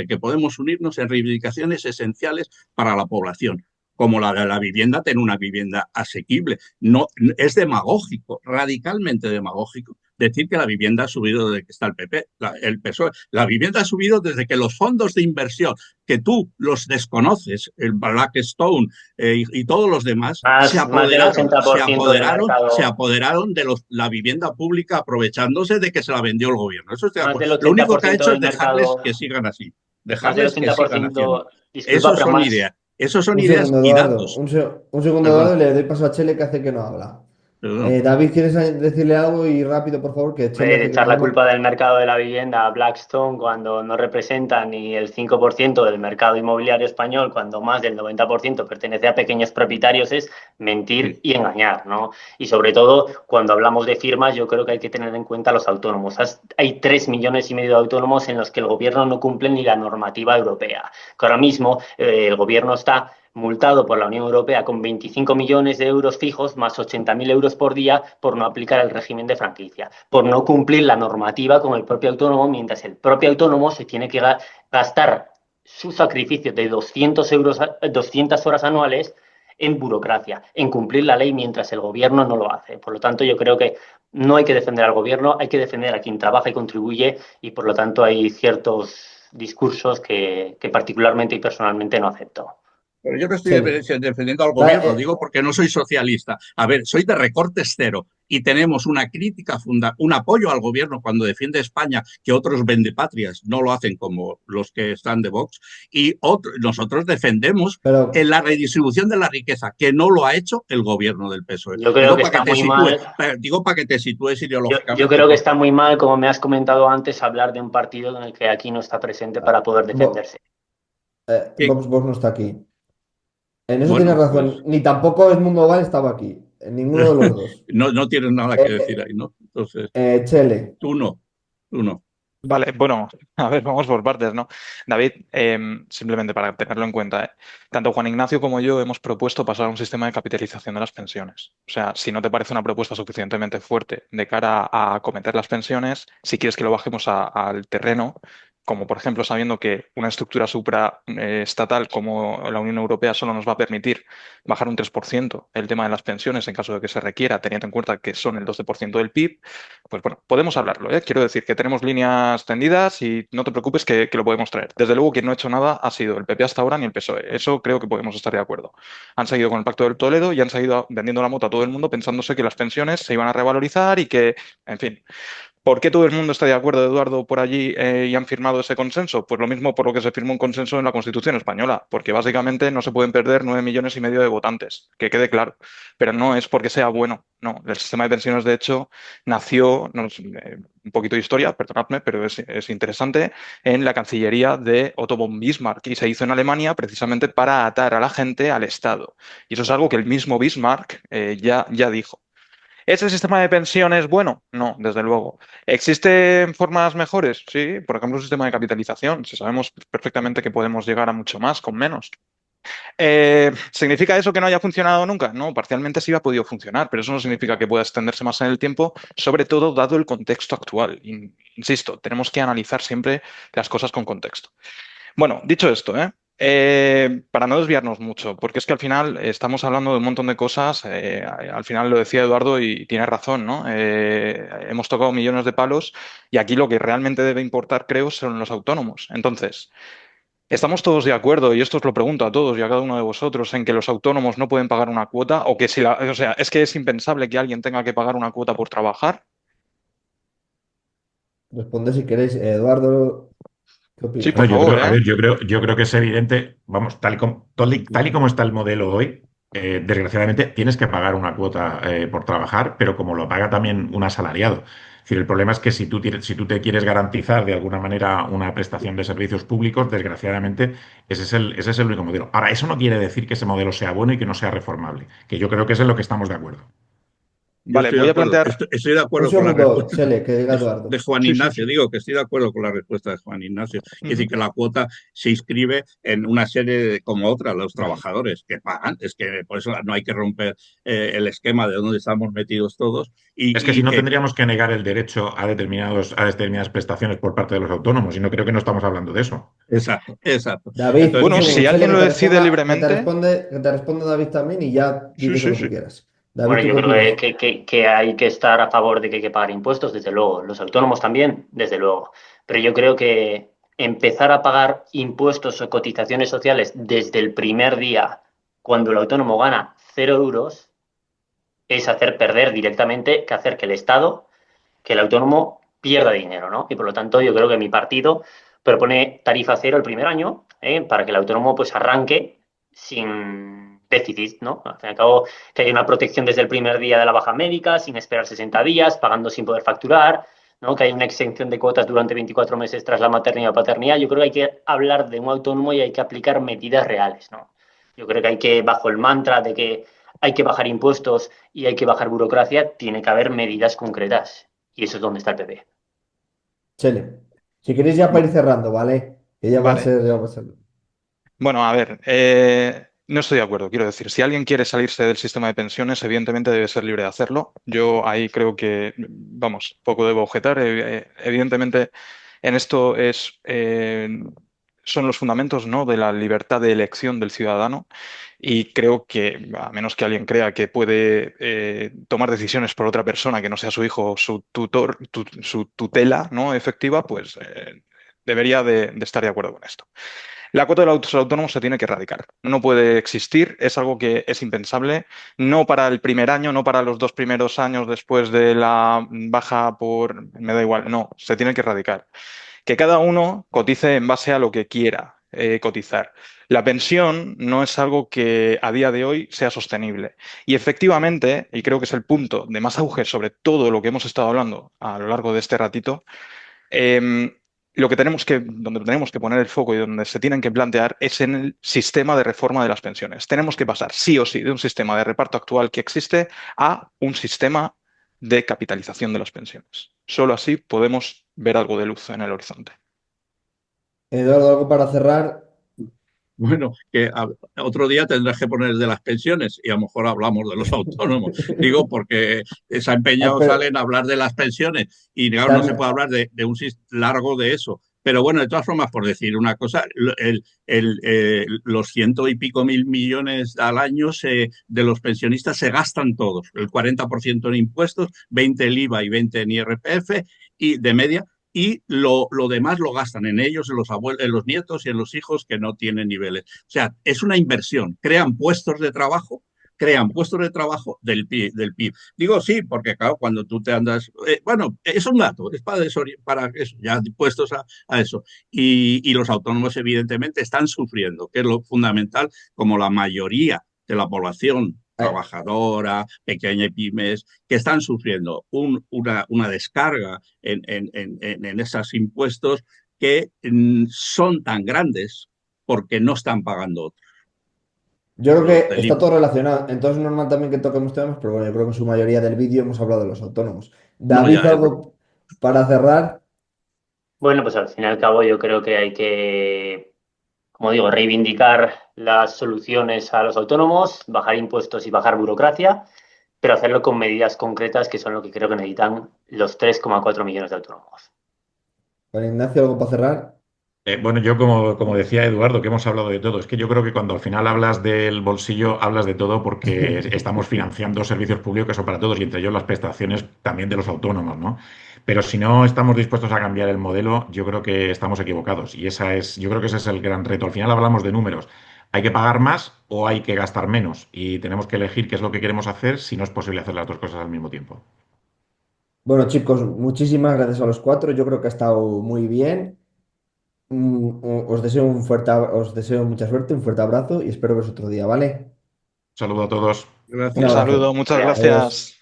que podemos unirnos en reivindicaciones esenciales para la población, como la de la vivienda, tener una vivienda asequible. No, es demagógico, radicalmente demagógico, decir que la vivienda ha subido desde que está el PP, el PSOE. La vivienda ha subido desde que los fondos de inversión, que tú los desconoces, el Blackstone y todos los demás, se Más del 80% del se mercado, apoderaron de la vivienda pública aprovechándose de que se la vendió el gobierno. Eso estoy de más del acuerdo. Lo único que ha 80% hecho es del dejarles mercado, que sigan así. más del Dejarles que sigan haciendo. 80%, disculpa, Esos pero son más, ideas. Esos son Un ideas segundo, y Eduardo. datos. Un segundo, Perdón, Eduardo, y le doy paso a Chele que hace que no habla. perdón. David, ¿quieres decirle algo? Y rápido, por favor, que Chele hace que echar no la habla. culpa del mercado de la vivienda a Blackstone cuando no representa ni el 5% del mercado inmobiliario español, cuando más del 90% pertenece a pequeños propietarios, es mentir Sí. y engañar, ¿no? Y sobre todo, cuando hablamos de firmas, yo creo que hay que tener en cuenta a los autónomos. Hay 3,5 millones de autónomos en los que el gobierno no cumple ni la normativa europea. Que ahora mismo el gobierno está multado por la Unión Europea con 25 millones de euros fijos más 80.000 euros por día por no aplicar el régimen de franquicia, por no cumplir la normativa con el propio autónomo, mientras el propio autónomo se tiene que gastar su sacrificio de 200 horas anuales en burocracia, en cumplir la ley mientras el gobierno no lo hace. Por lo tanto, yo creo que no hay que defender al gobierno, hay que defender a quien trabaja y contribuye, y por lo tanto hay ciertos discursos que particularmente y personalmente no acepto. Pero yo no estoy Chele. defendiendo al Va, gobierno, digo porque no soy socialista. A ver, soy de recortes cero y tenemos una crítica un apoyo al gobierno cuando defiende España, que otros vendepatrias no lo hacen como los que están de Vox, y nosotros defendemos pero en la redistribución de la riqueza, que no lo ha hecho el gobierno del PSOE. Yo creo que está muy mal. Digo para que te sitúes Yo ideológicamente. creo que está muy mal, como me has comentado antes, hablar de un partido en el que aquí no está presente para poder defenderse. Vox no está aquí. En eso tienes Bueno, razón. pues Ni tampoco Edmundo Val estaba aquí. En ninguno de los dos. no tienes nada que decir ahí, ¿no? Entonces, Chele. tú no. Vale, bueno, a ver, vamos por partes, ¿no? David, simplemente para tenerlo en cuenta, tanto Juan Ignacio como yo hemos propuesto pasar a un sistema de capitalización de las pensiones. O sea, si no te parece una propuesta suficientemente fuerte de cara a acometer las pensiones, si quieres que lo bajemos al terreno, como por ejemplo sabiendo que una estructura supraestatal como la Unión Europea solo nos va a permitir bajar un 3% el tema de las pensiones en caso de que se requiera, teniendo en cuenta que son el 12% del PIB, pues bueno, podemos hablarlo, ¿eh? Quiero decir que tenemos líneas tendidas y no te preocupes que lo podemos traer. Desde luego, quien no ha hecho nada ha sido el PP hasta ahora ni el PSOE. Eso creo que podemos estar de acuerdo. Han seguido con el Pacto del Toledo y han seguido vendiendo la moto a todo el mundo pensándose que las pensiones se iban a revalorizar y que, en fin. ¿Por qué todo el mundo está de acuerdo, Eduardo, por allí y han firmado ese consenso? Pues lo mismo por lo que se firmó un consenso en la Constitución española, porque básicamente no se pueden perder 9,5 millones de votantes, que quede claro. Pero no es porque sea bueno, no. El sistema de pensiones, de hecho, nació, un poquito de historia, perdonadme, pero es interesante, en la Cancillería de Otto von Bismarck y se hizo en Alemania precisamente para atar a la gente al Estado. Y eso es algo que el mismo Bismarck ya dijo. ¿Es el sistema de pensiones bueno? No, desde luego. ¿Existen formas mejores? Sí, por ejemplo, el sistema de capitalización. Si sabemos perfectamente que podemos llegar a mucho más con menos. ¿Significa eso que no haya funcionado nunca? No, parcialmente sí ha podido funcionar, pero eso no significa que pueda extenderse más en el tiempo, sobre todo dado el contexto actual. Insisto, tenemos que analizar siempre las cosas con contexto. Bueno, dicho esto, para no desviarnos mucho, porque es que al final estamos hablando de un montón de cosas, al final lo decía Eduardo y tiene razón, ¿no? Hemos tocado millones de palos y aquí lo que realmente debe importar, creo, son los autónomos. Entonces, ¿estamos todos de acuerdo, y esto os lo pregunto a todos y a cada uno de vosotros, en que los autónomos no pueden pagar una cuota o que o sea, es que es impensable que alguien tenga que pagar una cuota por trabajar? Responde si queréis. Eduardo, ¿qué Sí, opinas? por No, favor, a ¿eh? ver, yo creo que es evidente, vamos, tal y como está el modelo hoy, desgraciadamente tienes que pagar una cuota por trabajar, pero como lo paga también un asalariado. Es decir, el problema es que si tú te quieres garantizar de alguna manera una prestación de servicios públicos, desgraciadamente ese es el único modelo. Ahora, eso no quiere decir que ese modelo sea bueno y que no sea reformable, que yo creo que es en lo que estamos de acuerdo. Yo Vale, estoy de voy a acuerdo. plantear. Estoy de Un acuerdo con la segundo, respuesta Chele, que diga de Eduardo. Juan Sí, sí, Ignacio. sí. Digo que estoy de acuerdo con la respuesta de Juan Ignacio. Es decir, Ujú. que la cuota se inscribe en una serie como otra, los trabajadores que pagan. Es que por eso no hay que romper el esquema de donde estamos metidos todos. Es que si Y no que, tendríamos que negar el derecho a determinadas prestaciones por parte de los autónomos, y no creo que no estamos hablando de eso. exacto. David, un Entonces, Bueno, segundo, si Chele, alguien lo decide libremente. que te responda David también y ya Sí, dices lo sí, que tú sí. quieras. David, Bueno, ¿tú yo qué creo opinas? que hay que estar a favor de que hay que pagar impuestos, desde luego. Los autónomos también, desde luego. Pero yo creo que empezar a pagar impuestos o cotizaciones sociales desde el primer día, cuando el autónomo gana 0 euros, es hacer perder directamente, que hacer que el Estado, que el autónomo pierda dinero, ¿no? Y por lo tanto, yo creo que mi partido propone tarifa cero el primer año, para que el autónomo pues arranque sin déficit, ¿no? Al fin y al cabo, que haya una protección desde el primer día de la baja médica, sin esperar 60 días, pagando sin poder facturar, ¿no? Que haya una exención de cuotas durante 24 meses tras la maternidad o paternidad. Yo creo que hay que hablar de un autónomo y hay que aplicar medidas reales, ¿no? Yo creo que hay que, bajo el mantra de que hay que bajar impuestos y hay que bajar burocracia, tiene que haber medidas concretas. Y eso es donde está el PP. Chele, si queréis ya para ir Bu- cerrando, ¿vale? Que Vale. ya va a ser. Bueno, a ver, no estoy de acuerdo. Quiero decir, si alguien quiere salirse del sistema de pensiones, evidentemente debe ser libre de hacerlo. Yo ahí creo que, vamos, poco debo objetar. Evidentemente, en esto son los fundamentos, ¿no?, de la libertad de elección del ciudadano. Y creo que, a menos que alguien crea que puede tomar decisiones por otra persona que no sea su hijo o su tutor, su tutela, ¿no?, efectiva, pues debería de estar de acuerdo con esto. La cuota de los autónomos se tiene que erradicar. No puede existir, es algo que es impensable, no para el primer año, no para los 2 primeros años después de la baja por... Me da igual, no, se tiene que erradicar. Que cada uno cotice en base a lo que quiera cotizar. La pensión no es algo que a día de hoy sea sostenible. Y efectivamente, y creo que es el punto de más auge sobre todo lo que hemos estado hablando a lo largo de este ratito, eh, donde tenemos que poner el foco y donde se tienen que plantear es en el sistema de reforma de las pensiones. Tenemos que pasar sí o sí de un sistema de reparto actual que existe a un sistema de capitalización de las pensiones. Solo así podemos ver algo de luz en el horizonte. Eduardo, algo para cerrar. Bueno, otro día tendrás que poner de las pensiones y a lo mejor hablamos de los autónomos. Digo, porque se ha Ah, empeñado pero Salen a hablar de las pensiones y claro, no se tam- puede hablar de un largo de eso. Pero bueno, de todas formas, por decir una cosa, los 100 y pico mil millones al año de los pensionistas se gastan todos, el 40% en impuestos, 20 el IVA y 20 en IRPF y de media, y lo demás lo gastan en ellos, en los abuelos, en los nietos y en los hijos que no tienen niveles. O sea, es una inversión, crean puestos de trabajo del PIB. Digo sí, porque claro, cuando tú te andas, bueno, es un dato, es para eso, ya puestos a eso. Y los autónomos evidentemente están sufriendo, que es lo fundamental, como la mayoría de la población eh, trabajadora, pequeña y pymes, que están sufriendo una descarga en esos impuestos que son tan grandes porque no están pagando otros. yo creo Los que del está IVA. todo relacionado. Entonces es normal también que toquemos temas, pero bueno, yo creo que en su mayoría del vídeo hemos hablado de los autónomos. No, David, ya es algo para cerrar. Bueno, pues al fin y al cabo yo creo que hay que, como digo, reivindicar las soluciones a los autónomos, bajar impuestos y bajar burocracia, pero hacerlo con medidas concretas que son lo que creo que necesitan los 3,4 millones de autónomos. Juan Ignacio, algo para cerrar. Bueno, yo como decía Eduardo, que hemos hablado de todo, es que yo creo que cuando al final hablas del bolsillo, hablas de todo porque estamos financiando servicios públicos que son para todos y entre ellos las prestaciones también de los autónomos, ¿no? Pero si no estamos dispuestos a cambiar el modelo, yo creo que estamos equivocados y yo creo que ese es el gran reto. Al final hablamos de números. ¿Hay que pagar más o hay que gastar menos? Y tenemos que elegir qué es lo que queremos hacer si no es posible hacer las dos cosas al mismo tiempo. Bueno, chicos, muchísimas gracias a los cuatro. Yo creo que ha estado muy bien. Os deseo mucha suerte, un fuerte abrazo y espero veros otro día, ¿vale? Un saludo a todos. Un Un Gracias. saludo, abrazo. muchas Adiós. gracias.